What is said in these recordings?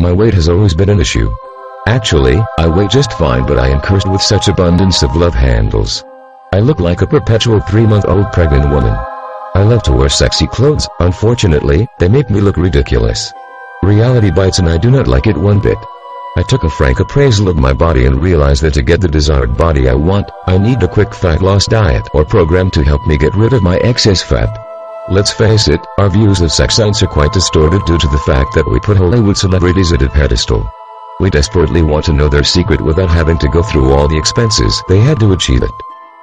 my weight has always been an issue. Actually, I weigh just fine, but I am cursed with such abundance of love handles. I look like a perpetual 3-month-old pregnant woman. I love to wear sexy clothes. Unfortunately, they make me look ridiculous. Reality bites and I do not like it one bit. I took a frank appraisal of my body and realized that to get the desired body I want, I need a quick fat loss diet or program to help me get rid of my excess fat. Let's face it, our views of sex science are quite distorted due to the fact that we put Hollywood celebrities at a pedestal. We desperately want to know their secret without having to go through all the expenses they had to achieve it.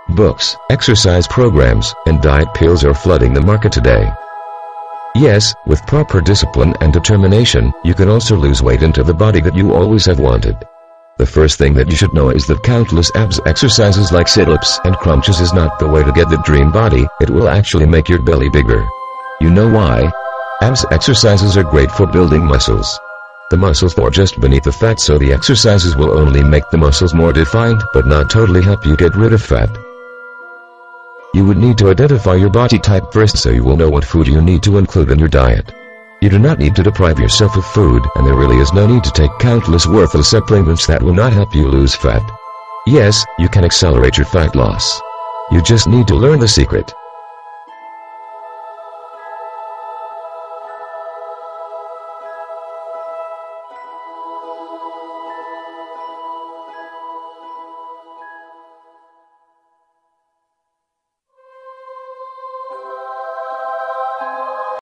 Books, exercise programs, and diet pills are flooding the market today. Yes, with proper discipline and determination, you can also lose weight into the body that you always have wanted. The first thing that you should know is that countless abs exercises like sit-ups and crunches is not the way to get the dream body. It will actually make your belly bigger. You know why? Abs exercises are great for building muscles. The muscles are just beneath the fat, so the exercises will only make the muscles more defined, but not totally help you get rid of fat. You would need to identify your body type first so you will know what food you need to include in your diet. You do not need to deprive yourself of food, and there really is no need to take countless worthless supplements that will not help you lose fat. Yes, you can accelerate your fat loss. You just need to learn the secret.